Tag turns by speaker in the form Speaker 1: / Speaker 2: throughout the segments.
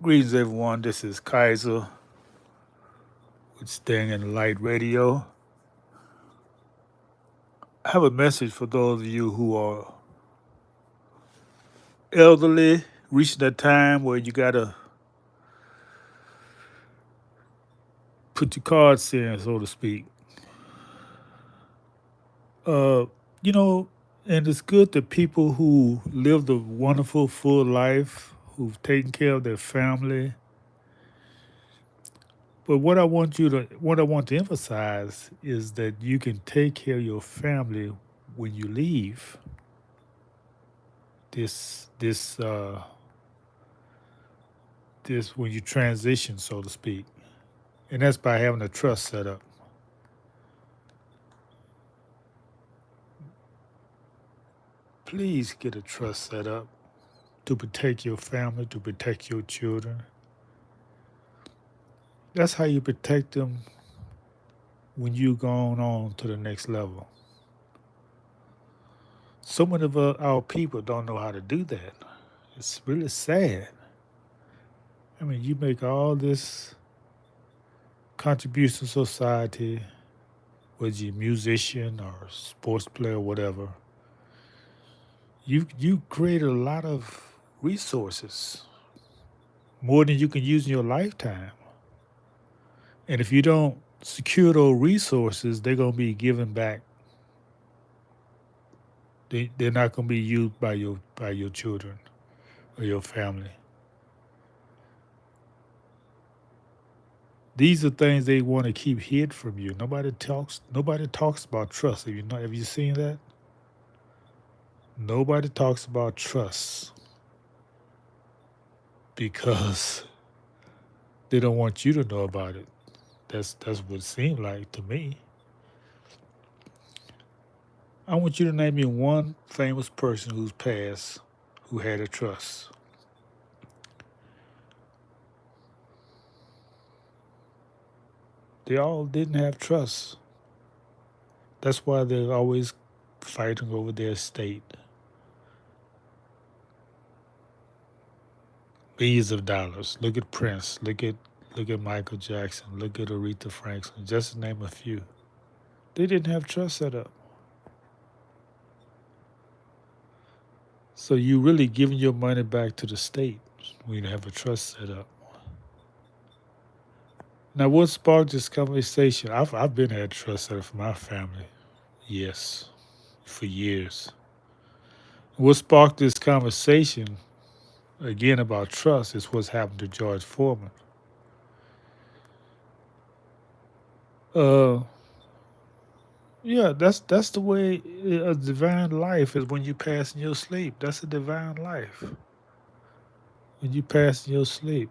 Speaker 1: Greetings, everyone. This is Kaiser with Staying in the Light Radio. I have a message for those of you who are elderly, reaching that time where you got to put your cards in, so to speak. Uh, you know, and it's good that people who lived a wonderful, full life, who've taken care of their family. But what I want to emphasize is that you can take care of your family when you leave this this when you transition, so to speak, and that's by having a trust set up. Please get a trust set up to protect your family, to protect your children. That's how you protect them when you gone on to the next level. So many of our people don't know how to do that. It's really sad. I mean, you make all this contribution to society, whether you're a musician or sports player or whatever. You create a lot of resources, more than you can use in your lifetime. And if you don't secure those resources, they're gonna be given back. They're not gonna be used by your children or your family. These are things they want to keep hid from you. Nobody talks about trust. Have you seen that? Nobody talks about trust because they don't want you to know about it. That's what it seemed like to me. I want you to name me one famous person who's passed who had a trust. They all didn't have trust. That's why they're always fighting over their estate. Billions of dollars. Look at Prince. Look at Michael Jackson. Look at Aretha Franklin. Just to name a few. They didn't have trust set up. So you really giving your money back to the state when you have a trust set up. Now, what sparked this conversation? I've been at trust set up for my family. Yes, for years. What sparked this conversation again about trust is what's happened to George Foreman. Uh, yeah, that's the way a divine life is when you pass in your sleep. That's a divine life. When you pass in your sleep,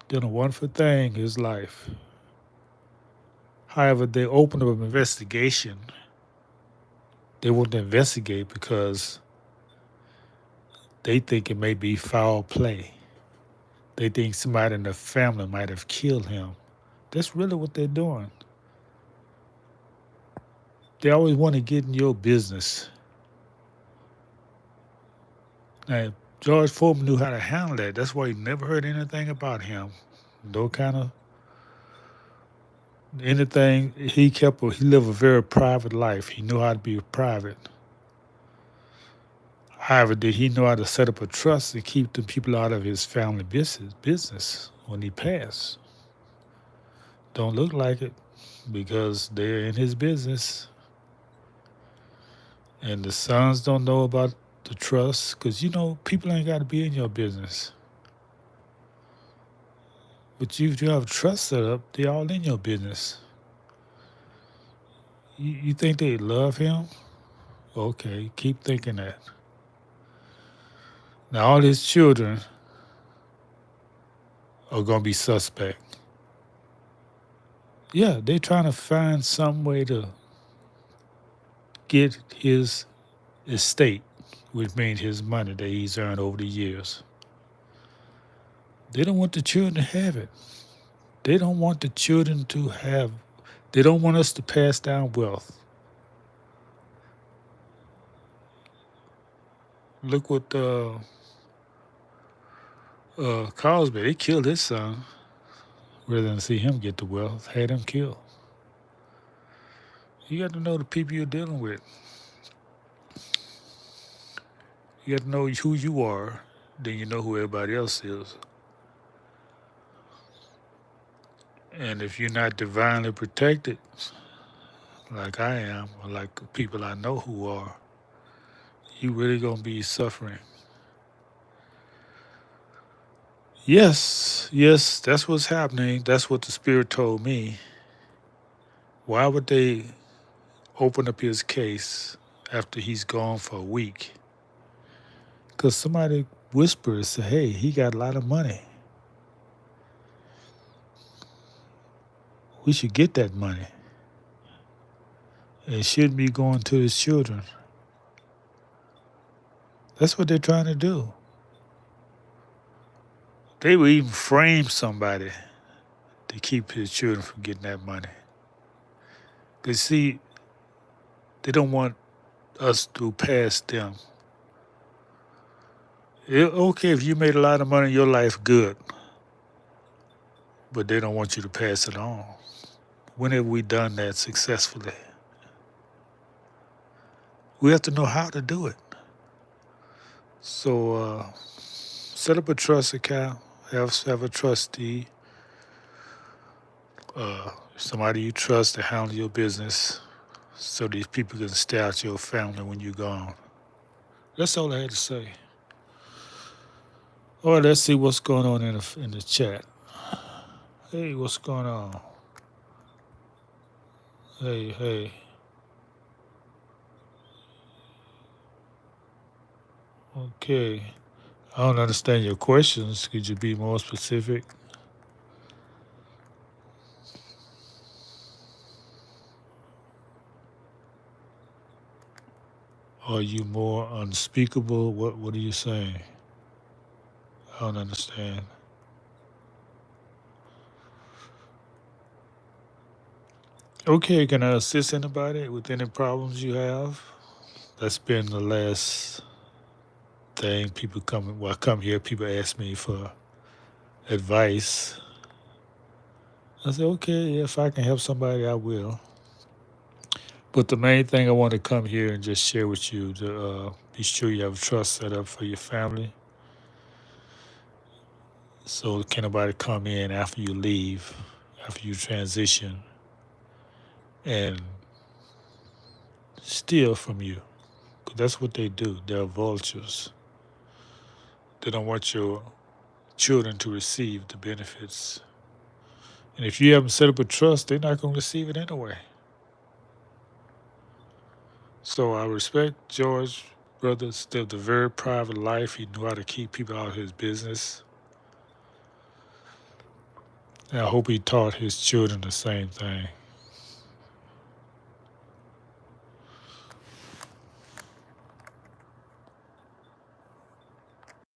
Speaker 1: then a wonderful thing is life. However, they open up an investigation. They want to investigate because they think it may be foul play. They think somebody in the family might have killed him. That's really what they're doing. They always want to get in your business. Now, George Foreman knew how to handle that. That's why you never heard anything about him. No kind of anything. He lived a very private life. He knew how to be private. However, did he know how to set up a trust and keep the people out of his family business when he passed? Don't look like it because they're in his business. And the sons don't know about the trust because, people ain't got to be in your business. But if you have trust set up, they're all in your business. You think they love him? Okay, keep thinking that. Now, all his children are going to be suspect. Yeah, they're trying to find some way to get his estate, which means his money that he's earned over the years. They don't want the children to have it. They don't want the children to have, they don't want us to pass down wealth. Look what Cosby, they killed his son rather than see him get the wealth, had him killed. You got to know the people you're dealing with. You got to know who you are, then you know who everybody else is. And if you're not divinely protected, like I am, or like people I know who are, you really gonna be suffering. Yes, yes, that's what's happening. That's what the spirit told me. Why would they open up his case after he's gone for a week? Because somebody whispers, say, hey, he got a lot of money. We should get that money. It shouldn't be going to his children. That's what they're trying to do. They will even frame somebody to keep his children from getting that money. Because, see, they don't want us to pass them. Okay, if you made a lot of money in your life, good. But they don't want you to pass it on. When have we done that successfully? We have to know how to do it. So set up a trust account, have a trustee, somebody you trust to handle your business so these people can stay out your family when you're gone. That's all I had to say. All right, let's see what's going on in the chat. Hey, what's going on? Hey, hey. Okay. I don't understand your questions. Could you be more specific? Are you more unspeakable? What are you saying? I don't understand. Okay, can I assist anybody with any problems you have? That's been the last thing. People come, well, I come here, people ask me for advice. I say, okay, if I can help somebody, I will. But the main thing I want to come here and just share with you to be sure you have a trust set up for your family. So can nobody come in after you leave, after you transition, and steal from you. 'Cause that's what they do. They're vultures. They don't want your children to receive the benefits. And if you haven't set up a trust, they're not going to receive it anyway. So I respect George, brother, lived a very private life. He knew how to keep people out of his business. And I hope he taught his children the same thing.